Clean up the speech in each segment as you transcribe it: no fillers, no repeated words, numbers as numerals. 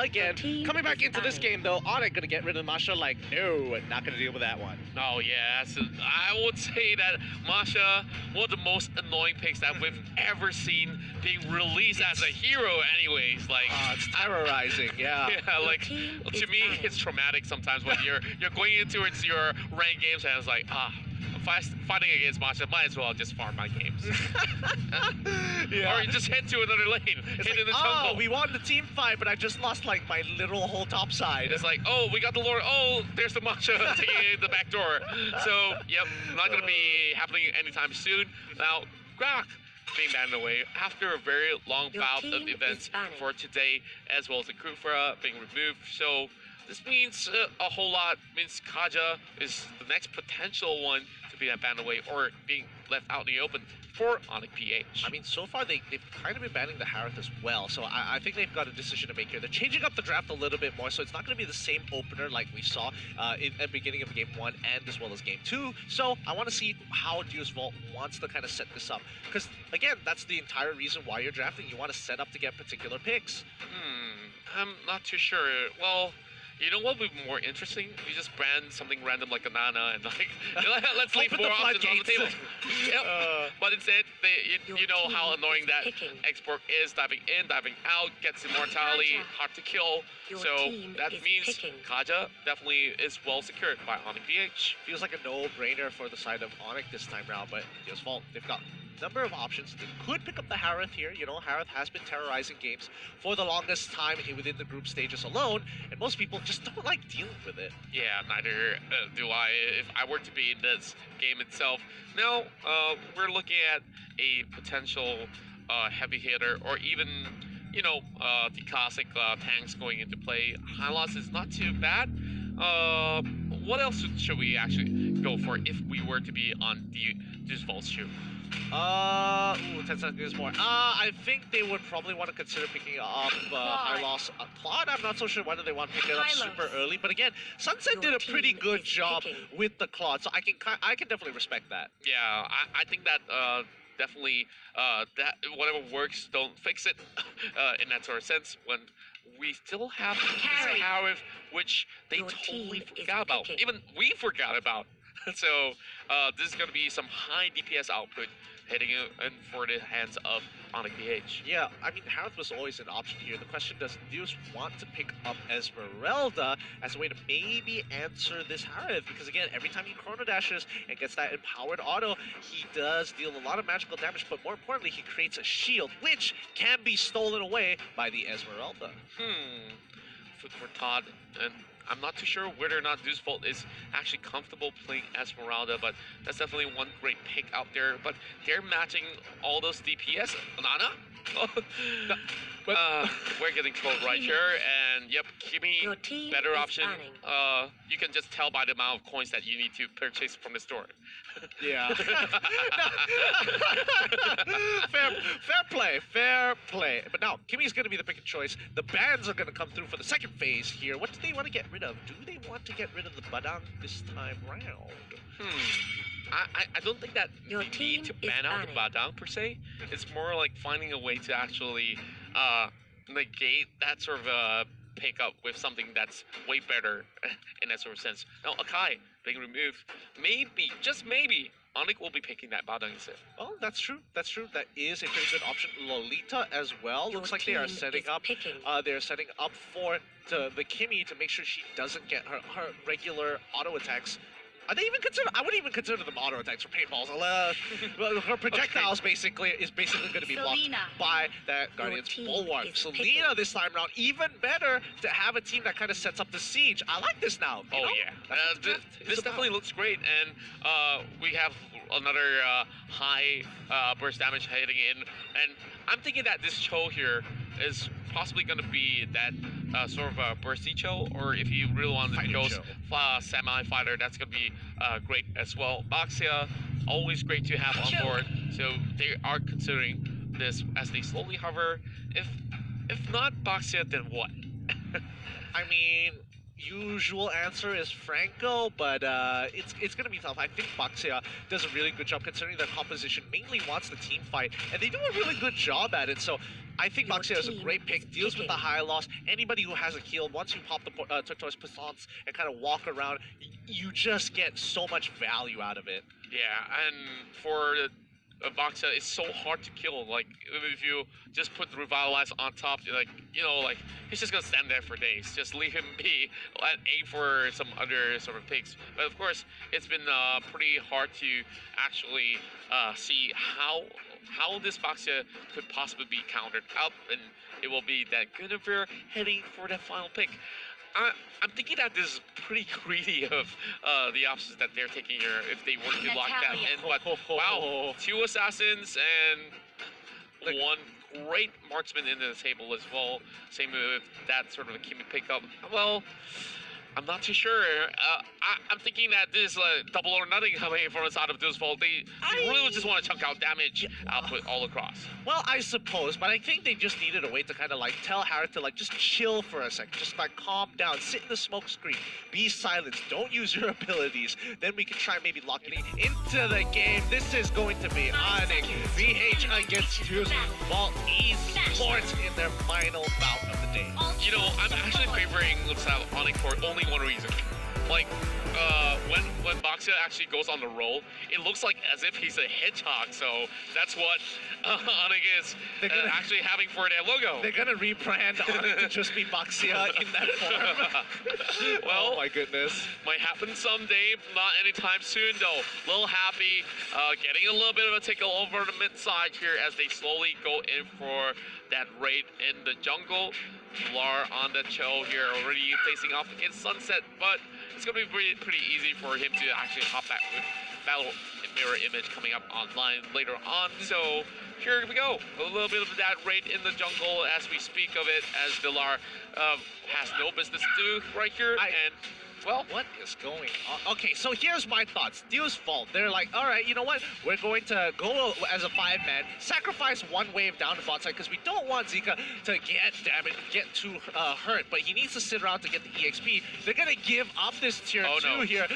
again. Coming back into this game, though, Onic gonna get rid of Masha. Like, no, not gonna deal with that one. Oh yeah, so I would say that Masha, one of the most annoying picks that we've ever seen being released as a hero. Anyways, like it's terrorizing. Yeah. Yeah, like to me, it's traumatic sometimes when you're going into your ranked games and it's like I'm fighting against Masha, might as well just farm my games. Yeah. Or you just head to another lane, It's hit like, in the jungle. oh, we won the team fight, but I just lost like my literal whole top side. It's like, oh, we got the Lord. Oh, there's the Masha taking the back door. So, yep, not going to be happening anytime soon. Now, Grak being banned away after a very long bout of events for today, as well as the Kufra being removed. So, this means a whole lot. Means Kaja is the next potential one to be banned away or being left out in the open for Onic PH. I mean, so far they've kind of been banning the Harith as well, so I think they've got a decision to make here. They're changing up the draft a little bit more, so it's not going to be the same opener like we saw in the beginning of Game 1 and as well as Game 2. So I want to see how Deus Vult wants to kind of set this up. Because, again, that's the entire reason why you're drafting. You want to set up to get particular picks. I'm not too sure. Well, you know what would be more interesting? You just brand something random like a Nana and like, let's leave more options on the table. Yep. But instead, you know how annoying that export is. Diving in, diving out, gets immortality, hard to kill. So that means Kaja definitely is well secured by Onic PH. Feels like a no-brainer for the side of Onic this time round, but Deus Vult, they've got number of options. They could pick up the Harith here. You know, Harith has been terrorizing games for the longest time within the group stages alone, and most people just don't like dealing with it. Yeah, neither do I. If I were to be in this game itself. Now, we're looking at a potential heavy hitter, or even, you know, the classic tanks going into play. Hylos is not too bad. What else should we actually go for if we were to be on Deus Vult's shoe? 10 seconds more. I think they would probably want to consider picking up Hylos. Claude, I'm not so sure whether they want to pick it up super early, but again, Sunset did a pretty good job with the Claude, so I can definitely respect that. Yeah, I think that definitely that whatever works, don't fix it in that sort of sense. When we still have this Harith, which they totally forgot about. Even we forgot about. So this is going to be some high DPS output heading in for the hands of Onic PH. Yeah, I mean, Harith was always an option here. The question, does Deus want to pick up Esmeralda as a way to maybe answer this Harith? Because again, every time he chrono dashes and gets that empowered auto, he does deal a lot of magical damage, but more importantly, he creates a shield, which can be stolen away by the Esmeralda. Food for Todd, and I'm not too sure whether or not Deus Vult is actually comfortable playing Esmeralda, but that's definitely one great pick out there. But they're matching all those DPS. Nana? We're getting trolled right here, and yep, Kimi, better option. You can just tell by the amount of coins that you need to purchase from the store. Yeah. Fair play. But now, Kimi's going to be the pick of choice. The bans are going to come through for the second phase here. What do they want to get rid of? Do they want to get rid of the Badang this time round? I don't think that you need to ban out the Badang per se. It's more like finding a way to actually negate that sort of pick up with something that's way better in that sort of sense. Now, Akai being removed, maybe, just maybe, Onic will be picking that Badang instead. Well, that's true. That's true. That is a pretty good option. Lolita as well. Looks like they are setting up. They're setting up for the Kimi to make sure she doesn't get her regular auto attacks. Are they even considered? I wouldn't even consider them auto attacks or paintballs. Her projectiles basically going to be blocked by that Guardian's Bulwark. Selena this time around, even better to have a team that kind of sets up the siege. I like this now. Oh yeah, this definitely looks great, and we have another high burst damage heading in, and I'm thinking that this Cho here is possibly going to be that sort of a bursty Cho, or if you really want to go semi-fighter, that's going to be great as well. Baxia, always great to have on board, so they are considering this as they slowly hover. If not Baxia, then what? I mean, usual answer is Franco, but it's gonna be tough. I think Baxia does a really good job considering their composition mainly wants the team fight, and they do a really good job at it. So I think Baxia is a great pick. Deals with the high loss. Anybody who has a heal, once you pop the Turtoise Passants and kind of walk around, you just get so much value out of it. Yeah, and for Baxia, it's so hard to kill. Like, if you just put the Revitalize on top, like, you know, like, he's just gonna stand there for days. Just leave him be and aim for some other sort of picks. But of course, it's been pretty hard to actually see how this Baxia could possibly be countered up, and it will be that Guinevere heading for the final pick. I'm thinking that this is pretty greedy of the options that they're taking here if they were to lock that in. But wow, 2 assassins and 1 great marksman in the table as well. Same with that sort of a Kimi pickup. Well, I'm not too sure. I'm thinking that this is double or nothing coming from the side of Deus Vult. They really just want to chunk out damage output all across. Well, I suppose, but I think they just needed a way to kind of like tell Harry to like just chill for a sec, just like calm down, sit in the smoke screen, be silent, don't use your abilities. Then we can try maybe locking it into the game. This is going to be Onic VH against Deus Vult Esports in their final bout of the day. You know, I'm actually favoring Onic for only one reason. Like, when Baxia actually goes on the roll, it looks like as if he's a hedgehog. So that's what Onic is actually having for their logo. They're gonna rebrand Onic to just be Baxia in that form. Well, oh my goodness. Might happen someday, not anytime soon though. A little happy, getting a little bit of a tickle over the mid side here as they slowly go in for that raid in the jungle. Lar on the Cho here, already facing off against Sunset, but it's going to be pretty easy for him to actually hop back with Battle Mirror Image coming up online later on. So here we go, a little bit of that raid in the jungle as we speak of it, as Delar has no business to do right here. Well, what is going on? Okay, so here's my thoughts. Deus Vult, they're like, all right, you know what? We're going to go as a 5-man, sacrifice 1 wave down to bot side because we don't want Zika to get damaged, get too hurt, but he needs to sit around to get the EXP. They're going to give up this tier 2 here.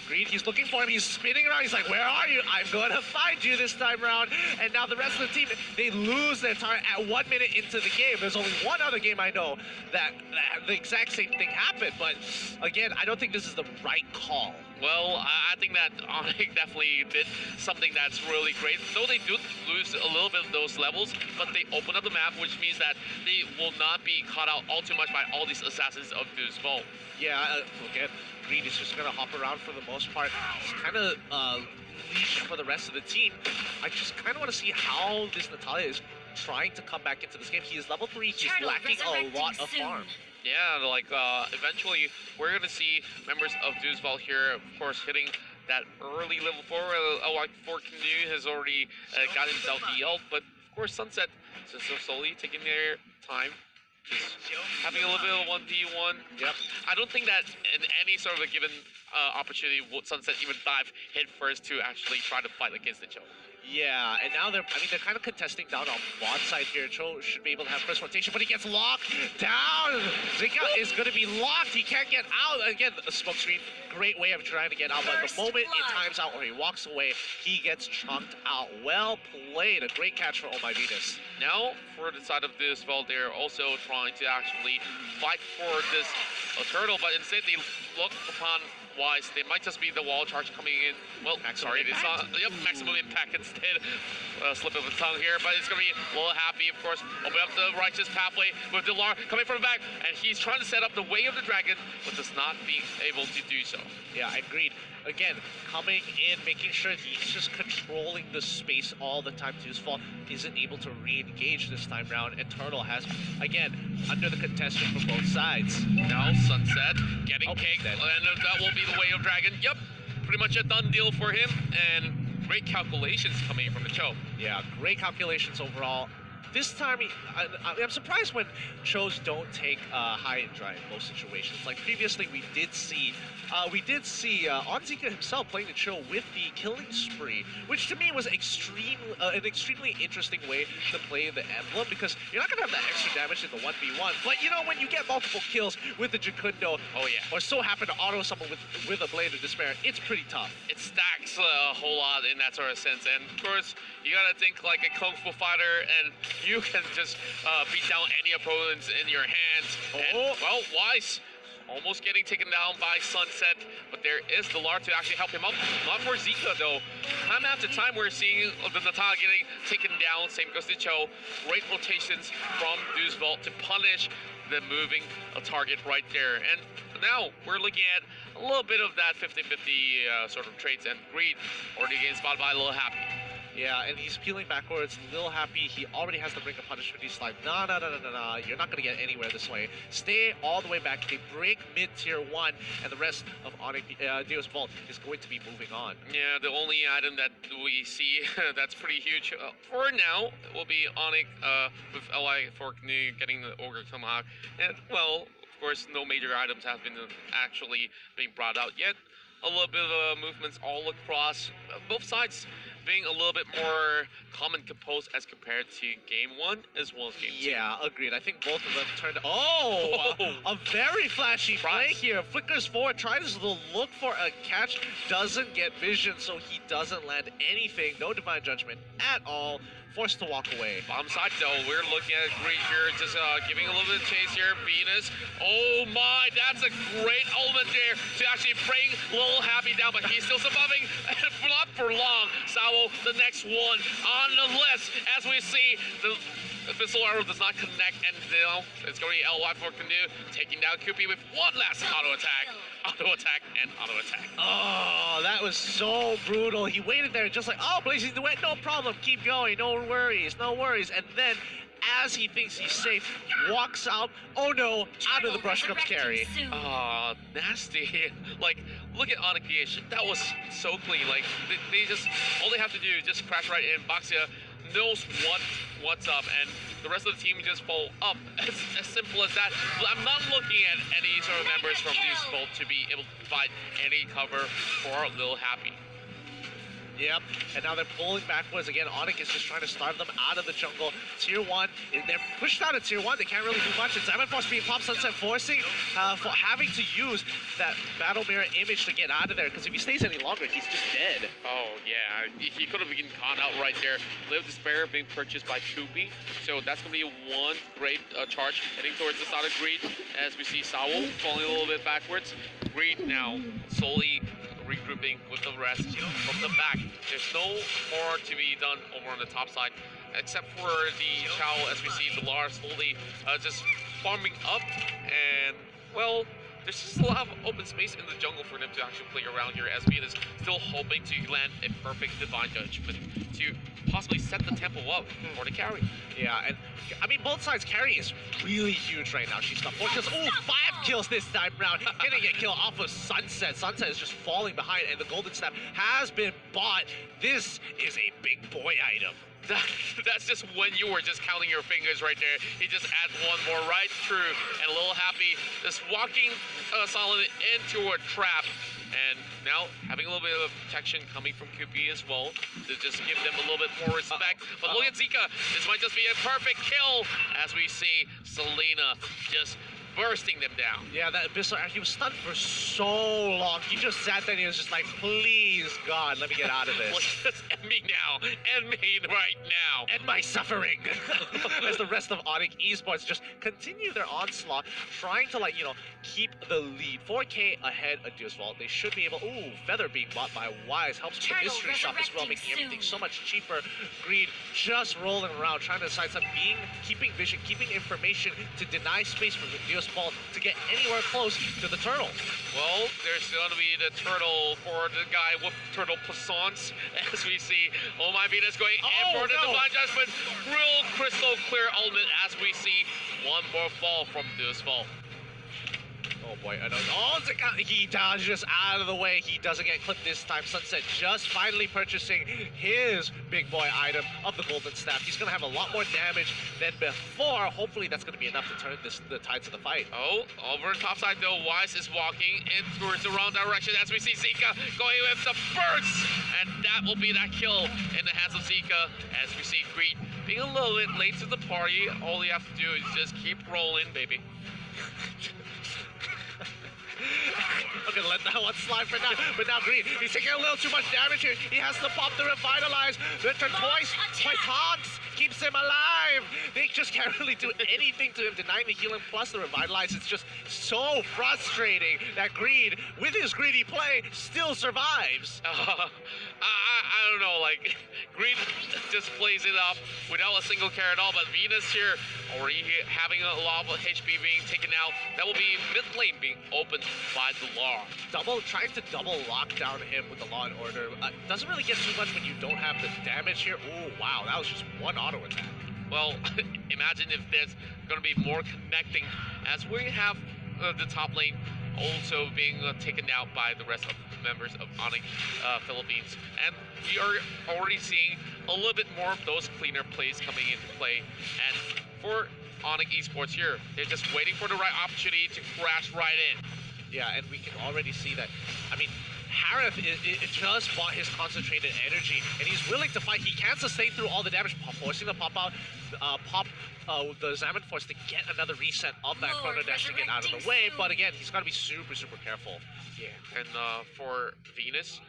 Greed, he's looking for him. He's spinning around. He's like, where are you? I'm going to find you this time around. And now the rest of the team, they lose their turret at 1 minute into the game. There's only one other game I know that the exact same thing happened, but again, I don't think this is the right call. Well, I think that Onic definitely did something that's really great. Though they do lose a little bit of those levels, but they open up the map, which means that they will not be caught out all too much by all these assassins of Deus Vult. Yeah, again, Greed is just going to hop around for the most part. It's kind of leash for the rest of the team. I just kind of want to see how this Natalia is trying to come back into this game. He is level 3. He's lacking a lot of farm. Yeah, like eventually we're gonna see members of Deus Vult here, of course, hitting that early level 4. Like 4 Canoe has already got himself healed, but of course Sunset is so slowly taking their time, just having a little bit of 1v1. Yep. I don't think that in any sort of a given opportunity would Sunset even dive head first to actually try to fight against the Cho. Yeah, and now they're kind of contesting down on bot side here. Cho should be able to have first rotation, but he gets locked down. Zika is going to be locked. He can't get out. Again, a smoke screen, great way of trying to get out, but the moment it times out or he walks away, he gets chunked out. Well played. A great catch for Oh My Venus. Now, for the side of Deus Vult, they're also trying to actually fight for this turtle, but instead they look upon wise. They might just be the wall charge coming in. Well, sorry, they saw maximum impact instead. Slip of the tongue here, but it's gonna be a little happy, of course. Open up the righteous pathway with Delar coming from the back, and he's trying to set up the way of the dragon, but does not be able to do so. Yeah, I agreed. Again, coming in, making sure he's just controlling the space all the time. Deus Vult isn't able to re-engage this time round, and Turtle has, again, under the contestant from both sides. Now Sunset getting caked, and that will be the way of dragon. Yep, pretty much a done deal for him, and great calculations coming from the Cho. Yeah, great calculations overall. this time, I'm surprised when Chos don't take high and dry in most situations. Like previously, we did see Onzika himself playing the Cho with the killing spree, which to me was an extremely interesting way to play the emblem, because you're not gonna have that extra damage in the 1v1. But you know, when you get multiple kills with the Jukundo, oh yeah, or so happen to auto someone with a Blade of Despair, it's pretty tough. It stacks a whole lot in that sort of sense, and of course you gotta think like a kung fu fighter, and you can just beat down any opponents in your hands. Oh. And, well, Wise almost getting taken down by Sunset, but there is the Lar to actually help him up. Not for Zika though. Time after time we're seeing the Nata getting taken down. Same goes to Cho. Great rotations from Deus Vult to punish the moving target right there. And now we're looking at a little bit of that 50-50 sort of traits, and Greed already getting spotted by a little Happy. Yeah, and he's peeling backwards. Lil Happy, he already has the Ring of Punishment. He's like, nah, you're not gonna get anywhere this way. Stay all the way back. They break mid-tier 1, and the rest of Onic, Deus Vult is going to be moving on. Yeah, the only item that we see that's pretty huge for now will be Onic with LI for getting the Ogre Tomahawk. And, well, of course, no major items have been actually being brought out yet. A little bit of movements all across, both sides being a little bit more calm and composed as compared to game 1 as well as game 2. Yeah, agreed. I think both of them turned. Oh, a very flashy play here. Flickers forward, tries to look for a catch, doesn't get vision, so he doesn't land anything. No Divine Judgment at all. Forced to walk away. Bottom side though, we're looking at Greed here, just giving a little bit of chase here. Venus, oh my, that's a great element there to actually bring Lil Happy down, but he's still surviving, not for long. Sawo, the next one on the list, as we see the Abyssal Arrow does not connect, and now it's going to be LY for Canoe, taking down Kupi with one last auto attack, and auto attack. Oh, that was so brutal. He waited there just like, oh, Blazing the Wet, no problem, keep going, no worries. And then, as he thinks he's safe, walks out. Oh no, out of the brush comes Carry. Ah, nasty. Like, look at Onic. That was so clean. Like, they just, all they have to do is just crash right in. Baxia knows what's up, and the rest of the team just fall up. As simple as that. I'm not looking at any sort of members from Deus Vult to be able to provide any cover for Lil Happy. Yep, and now they're pulling backwards again. Onic is just trying to starve them out of the jungle. Tier 1, they're pushed out of Tier 1. They can't really do much. And Diamond Force being popped, Sunset forcing for having to use that Battle Mirror image to get out of there, because if he stays any longer, he's just dead. Oh, yeah. He could have been caught out right there. Live Despair being purchased by Kupi. So that's going to be one great charge heading towards the side of Greed, as we see Sawo falling a little bit backwards. Greed now slowly regrouping with the rest from the back. There's no more to be done over on the top side, except for the Chow, as we see the Lar slowly just farming up, and well, there's just a lot of open space in the jungle for them to actually play around here, as Bean is still hoping to land a perfect Divine Judgment to possibly set the tempo up for the carry. Yeah, and I mean, both sides. Carry is really huge right now. She's got 4 kills. Oh, 5 kills this time round. Getting a kill off of Sunset. Sunset is just falling behind, and the Golden Snap has been bought. This is a big boy item. That's just when you were just counting your fingers right there. He just adds one more right through, and a little Happy just walking solid into a trap. And now having a little bit of protection coming from QP as well to just give them a little bit more respect. But look at Zika. This might just be a perfect kill, as we see Selena just bursting them down. Yeah, that Abyssal, he was stunned for so long. He just sat there and he was just like, please, God, let me get out of this. Well, just end me now. End me right now. End my suffering. As the rest of Onic Esports just continue their onslaught, trying to, like, you know, keep the lead. 4K ahead of Deus Vult. They should be able, ooh, Feather being bought by Wise helps with the mystery shop as well, making everything so much cheaper. Greed just rolling around, trying to decide something, keeping vision, keeping information to deny space for the Deus Vult to get anywhere close to the turtle. Well, there's going to be the turtle for the guy with turtle poissons, as we see. Oh my Venus going in for the Divine Judgment. Real crystal clear element, as we see one more fall from Deus Vult. Oh boy, he dodges out of the way. He doesn't get clipped this time. Sunset just finally purchasing his big boy item of the golden staff. He's gonna have a lot more damage than before. Hopefully that's gonna be enough to turn the tides of the fight. Oh, over top side though, Wise is walking in towards the wrong direction as we see Zika going with the burst, and that will be that kill in the hands of Zika as we see Greed being a little bit late to the party. All you have to do is just keep rolling, baby. Okay, let that one slide for now. But now Green, he's taking a little too much damage here. He has to pop the Revitalize. The twice honks keeps him alive. They just can't really do anything to him, denying the healing plus the Revitalize. It's just so frustrating that Green, with his greedy play, still survives. I don't know, like, Green just plays it up without a single care at all, but Venus here already having a lot of HP being taken out. That will be mid lane being opened by the Law. Trying to double lock down him with the Law and Order. Doesn't really get too much when you don't have the damage here. Oh, wow, that was just one auto attack. Well, imagine if there's going to be more connecting as we have the top lane also being taken out by the rest of members of Onic Philippines. And we are already seeing a little bit more of those cleaner plays coming into play. And for Onic Esports here, they're just waiting for the right opportunity to crash right in. Yeah, and we can already see that. I mean, Harith it just bought his concentrated energy, and he's willing to fight. He can sustain through all the damage, forcing the pop out, the Xamine Force to get another reset of that Chrono Dash to get out of the way. But again, he's got to be super, super careful. Yeah, and for Venus,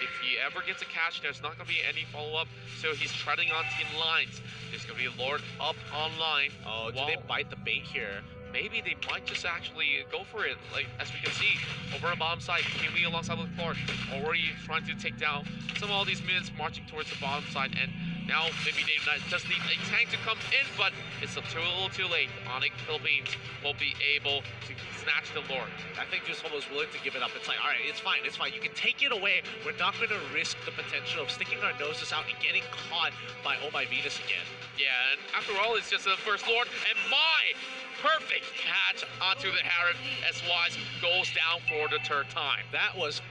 if he ever gets a catch, there's not going to be any follow-up, so he's treading on team lines. There's going to be a Lord up online. Oh, do they bite the bait here? Maybe they might just actually go for it. Like, as we can see, over on the bottom side, Kiwi alongside with Clark already trying to take down some of all these minions marching towards the bottom side. And now maybe they just need a tank to come in, but it's a little too late. Onic Philippines will be able to snatch the Lord. I think Jusol was willing to give it up. It's like, all right, it's fine. You can take it away. We're not going to risk the potential of sticking our noses out and getting caught by Oh My Venus again. Yeah, and after all, it's just the first Lord, and my perfect catch onto the Harith as Wise goes down for the third time. That was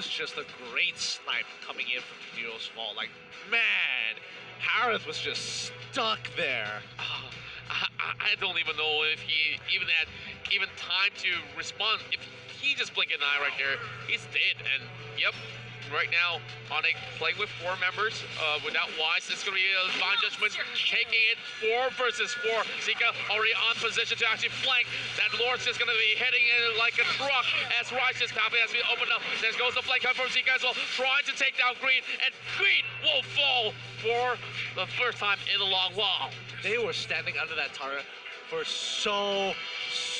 just a great snipe coming in from Deus' Vault. Like, man, Harith was just stuck there. I don't even know if he even had time to respond. If he just blinked an eye right there, he's dead. And yep, right now, Onic playing with 4 members without Wise. It's going to be a Divine Judgment taking it 4 versus 4. Zika already on position to actually flank. That Lord's just going to be heading in like a truck as Wise just popping as we open up. There goes the flank coming from Zika as well, trying to take down Green, and Green will fall for the first time in a long while. They were standing under that turret for so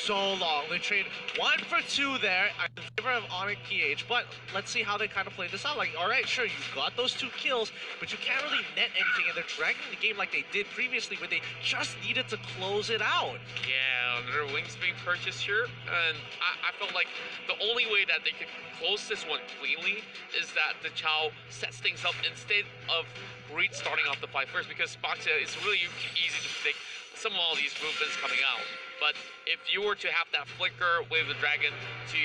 long. They traded 1 for 2 there in favor of Onic PH, but let's see how they kind of play this out. Like, all right, sure, you got those 2 kills, but you can't really net anything, and they're dragging the game like they did previously, where they just needed to close it out. Yeah, their wings being purchased here, and I felt like the only way that they could close this one cleanly is that the Chow sets things up instead of Greed starting off the fight first, because Boxia is really easy to predict some of all these movements coming out. But if you were to have that flicker with the dragon to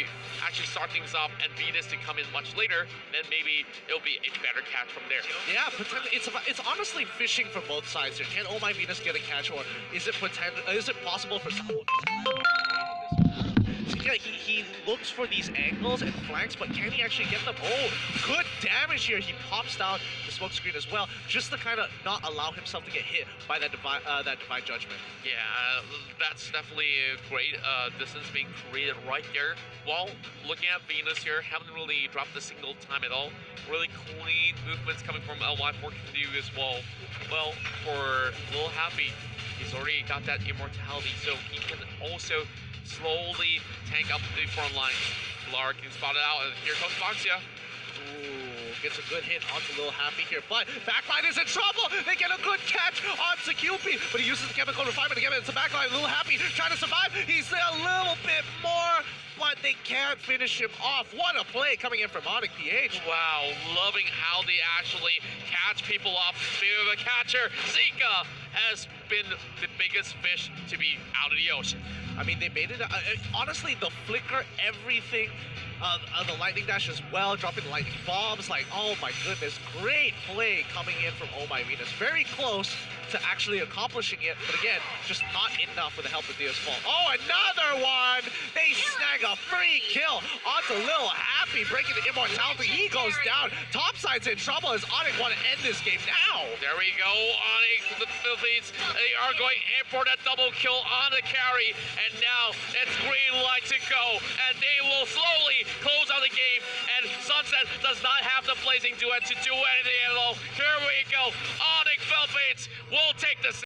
actually start things off and Venus to come in much later, then maybe it'll be a better catch from there. Yeah, it's honestly fishing for both sides here. Can Oh My Venus get a catch, or is it possible for someone? Yeah, he looks for these angles and flanks, but can he actually get them? Oh, good damage here. He pops down the smoke screen as well, just to kind of not allow himself to get hit by that divine judgment. Yeah, that's definitely a great distance being created right there. While looking at Venus here, haven't really dropped a single time at all. Really clean movements coming from LY4Q as well. Well, for Lil Happy, he's already got that immortality, so he can also slowly tank up the front line. Lark can spot it out, and here comes Boxia. Ooh, gets a good hit onto Lil Happy here, but Backline is in trouble! They get a good catch onto Cupid, but he uses the chemical refinement again. It's a backline. Lil Happy trying to survive. He's there a little bit more, but they can't finish him off. What a play coming in from Onic PH. Wow, loving how they actually catch people off. Speaking of a catcher, Zika has been the biggest fish to be out of the ocean. I mean, they made it. Honestly, the flicker, everything, the lightning dash as well, dropping the lightning bombs. Like, oh my goodness, great play coming in from Oh My Venus. Very close to actually accomplishing it, but again, just not enough with the help of Deus Vult. Oh, another one! They snag a free kill onto Lil Happy, breaking the immortality. He goes down. Topside's in trouble as Onic want to end this game now. There we go, Onic, the Philippines, they are going in for that double kill on the carry, and now it's green light to go, and they will slowly close out the game, and Sunset does not have the blazing duet to do anything at all. Here we go, Onic Philippines will take this.